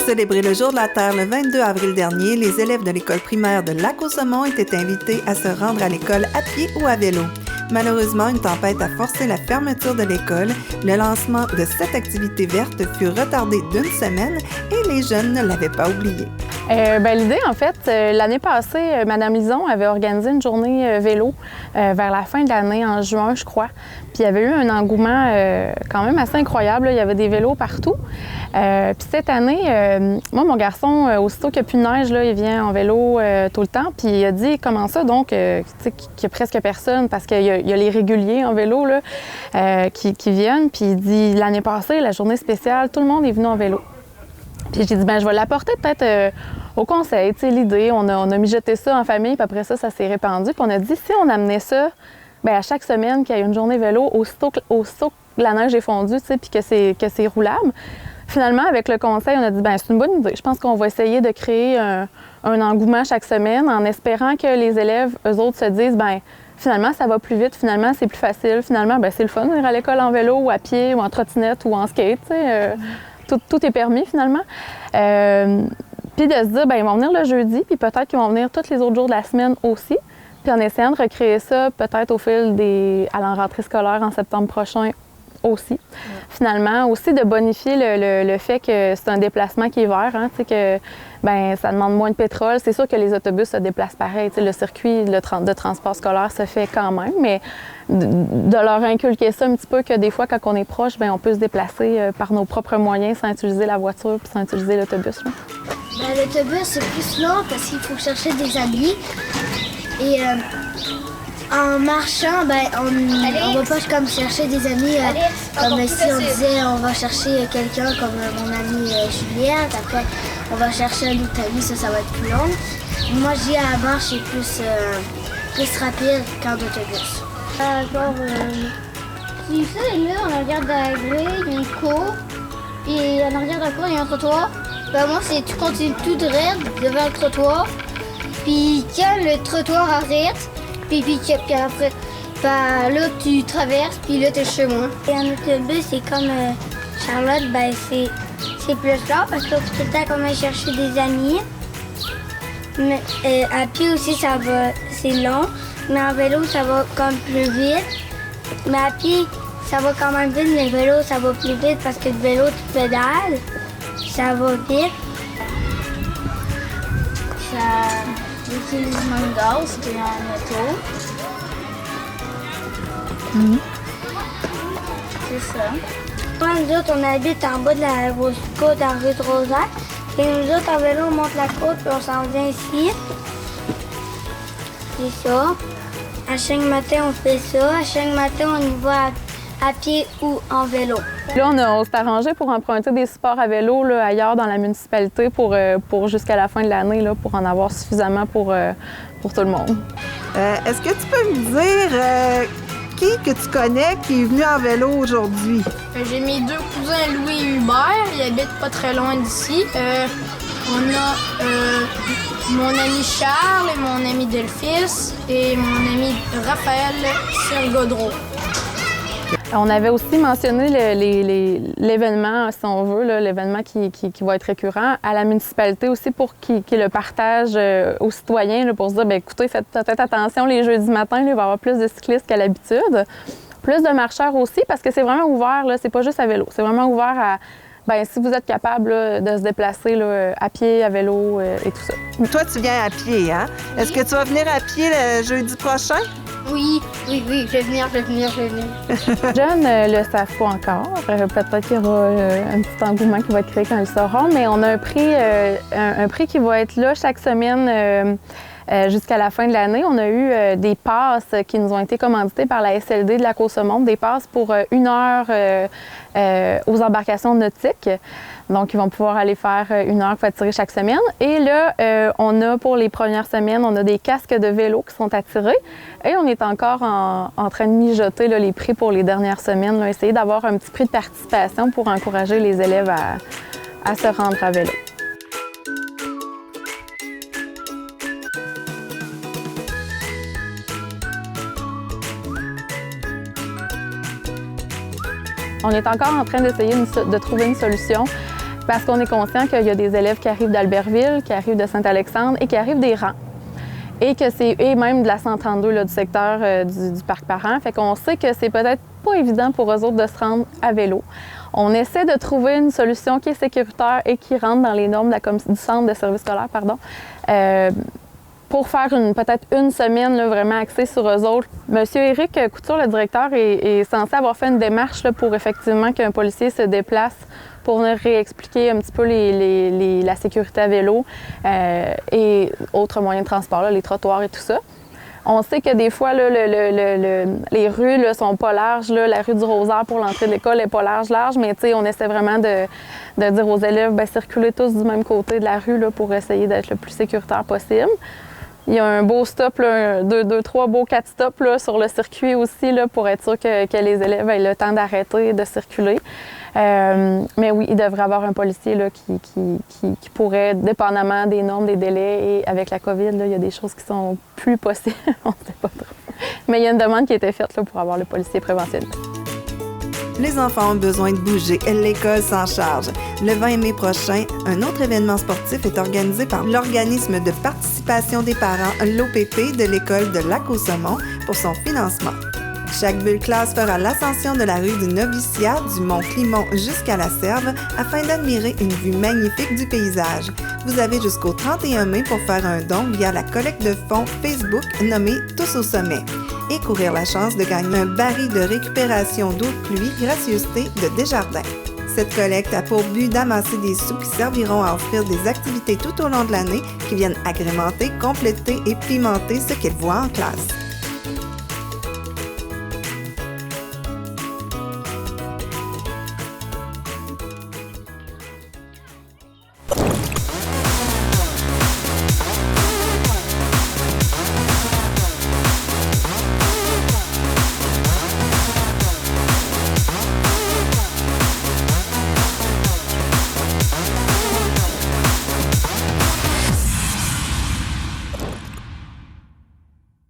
célébrer le Jour de la Terre le 22 avril dernier, les élèves de l'école primaire de Lac-aux-Saumons étaient invités à se rendre à l'école à pied ou à vélo. Malheureusement, une tempête a forcé la fermeture de l'école. Le lancement de cette activité verte fut retardé d'une semaine et les jeunes ne l'avaient pas oublié. L'idée, en fait, l'année passée, Mme Lison avait organisé une journée vélo vers la fin de l'année, en juin, je crois. Puis il y avait eu un engouement quand même assez incroyable. Là. Il y avait des vélos partout. Puis cette année, moi, mon garçon, aussitôt qu'il n'y a plus de neige, là, il vient en vélo tout le temps. Puis il a dit, comment ça, donc, qu'il n'y a presque personne, parce qu'il y a les réguliers en vélo là, qui viennent. Puis il dit, l'année passée, la journée spéciale, tout le monde est venu en vélo. Puis j'ai dit, je vais l'apporter peut-être au conseil, tu sais, l'idée. On a mijoté ça en famille, puis après ça s'est répandu. Puis on a dit, si on amenait ça, à chaque semaine qu'il y a une journée vélo, aussitôt que la neige est fondue, tu sais, puis que c'est roulable. Finalement, avec le conseil, on a dit, c'est une bonne idée. Je pense qu'on va essayer de créer un engouement chaque semaine en espérant que les élèves, eux autres, se disent, finalement, ça va plus vite, finalement, c'est plus facile, finalement, c'est le fun d'aller à l'école en vélo ou à pied ou en trottinette ou en skate, tu sais. Tout est permis, finalement. Puis de se dire, ils vont venir le jeudi, puis peut-être qu'ils vont venir tous les autres jours de la semaine aussi. Puis en essayant de recréer ça, peut-être au fil à la rentrée scolaire en septembre prochain aussi. Ouais. Finalement, aussi de bonifier le fait que c'est un déplacement qui est vert, hein, tu sais, que ça demande moins de pétrole. C'est sûr que les autobus se déplacent pareil. Tu sais, le circuit de transport scolaire se fait quand même, mais de leur inculquer ça un petit peu que des fois, quand on est proche, on peut se déplacer par nos propres moyens sans utiliser la voiture puis sans utiliser l'autobus. L'autobus, c'est plus long parce qu'il faut chercher des amis. Et en marchant, on va pas comme chercher des amis, comme si on disait on va chercher quelqu'un comme mon amie Juliette, après on va chercher un autre ami, ça va être plus long. Moi, je dis à la marche, c'est plus rapide qu'en autobus. Si ça est là, on regarde la grille, il y a une cour, puis en arrière de la cour, il y a un trottoir. Moi, c'est tu continues tout droit devant le trottoir, puis quand le trottoir arrête, puis après, là, tu traverses, puis là, t'es chez moi. Et en autobus, c'est comme Charlotte, c'est plus long parce qu'il faut tout le temps qu'on aille chercher des amis. Mais à pied aussi, ça va, c'est long. Mais en vélo, ça va comme plus vite. Mais à pied, ça va quand même vite, mais le vélo, ça va plus vite parce que le vélo, tu pédales. Ça va vite. Ça utilise moins de gaz qu'en auto. C'est ça. Moi, nous autres, on habite en bas de la grosse côte en rue de Rosaire. Et nous autres, en vélo, on monte la côte puis on s'en vient ici. C'est ça. À chaque matin, on fait ça. À chaque matin, on y va à pied ou en vélo. Là, on s'est arrangé pour emprunter des supports à vélo là, ailleurs dans la municipalité pour jusqu'à la fin de l'année, là, pour en avoir suffisamment pour tout le monde. Est-ce que tu peux me dire qui que tu connais qui est venu en vélo aujourd'hui? J'ai mes deux cousins Louis et Hubert, ils habitent pas très loin d'ici. On a mon ami Charles et mon ami Delphis et mon ami Raphaël Sergodreau. On avait aussi mentionné l'événement, si on veut, l'événement qui va être récurrent à la municipalité aussi pour qu'il le partage aux citoyens là, pour se dire, écoutez, faites attention les jeudis matins, là, il va y avoir plus de cyclistes qu'à l'habitude. Plus de marcheurs aussi parce que c'est vraiment ouvert, là, c'est pas juste à vélo, c'est vraiment ouvert à... si vous êtes capable là, de se déplacer là, à pied, à vélo et tout ça. Toi, tu viens à pied, hein? Oui. Est-ce que tu vas venir à pied le jeudi prochain? Oui, je vais venir. Les jeunes ne le savent pas encore. Peut-être qu'il y aura un petit engouement qui va être créé quand ils sauront, mais on a un prix qui va être là chaque semaine jusqu'à la fin de l'année. On a eu des passes qui nous ont été commanditées par la SLD de Lac-aux-Saumons, des passes pour 1 heure aux embarcations nautiques. Donc, ils vont pouvoir aller faire 1 heure pour attirer chaque semaine. Et là, on a pour les premières semaines, on a des casques de vélo qui sont attirés. Et on est encore en train de mijoter là, les prix pour les dernières semaines. Là, essayer d'avoir un petit prix de participation pour encourager les élèves à se rendre à vélo. On est encore en train d'essayer de trouver une solution Parce qu'on est conscient qu'il y a des élèves qui arrivent d'Albertville, qui arrivent de Saint-Alexandre et qui arrivent des rangs. Et même de la 132 là, du secteur du parc Parent. Fait qu'on sait que c'est peut-être pas évident pour eux autres de se rendre à vélo. On essaie de trouver une solution qui est sécuritaire et qui rentre dans les normes du centre de service scolaire, pour faire peut-être une semaine là, vraiment axée sur eux autres. Monsieur Éric Couture, le directeur, est censé avoir fait une démarche là, pour effectivement qu'un policier se déplace pour venir réexpliquer un petit peu la sécurité à vélo et autres moyens de transport, là, les trottoirs et tout ça. On sait que des fois, là, les rues ne sont pas larges. Là. La rue du Rosaire pour l'entrée de l'école n'est pas large, mais on essaie vraiment de dire aux élèves, circulez tous du même côté de la rue là, pour essayer d'être le plus sécuritaire possible. Il y a un beau stop, là, trois beaux 4 stops là, sur le circuit aussi là, pour être sûr que les élèves aient le temps d'arrêter de circuler. Mais oui, il devrait y avoir un policier là, qui pourrait, dépendamment des normes, des délais, et avec la COVID, là, il y a des choses qui sont plus possibles, on ne sait pas trop. Mais il y a une demande qui a été faite là, pour avoir le policier préventionniste. Les enfants ont besoin de bouger. L'école s'en charge. Le 20 mai prochain, un autre événement sportif est organisé par l'organisme de participation des parents, l'OPP, de l'école de Lac-aux-Saumons pour son financement. Chaque bulle classe fera l'ascension de la rue du Noviciat du mont Climont jusqu'à la Serve afin d'admirer une vue magnifique du paysage. Vous avez jusqu'au 31 mai pour faire un don via la collecte de fonds Facebook nommée Tous au sommet et courir la chance de gagner un baril de récupération d'eau de pluie gracieuseté de Desjardins. Cette collecte a pour but d'amasser des sous qui serviront à offrir des activités tout au long de l'année qui viennent agrémenter, compléter et pimenter ce qu'ils voient en classe.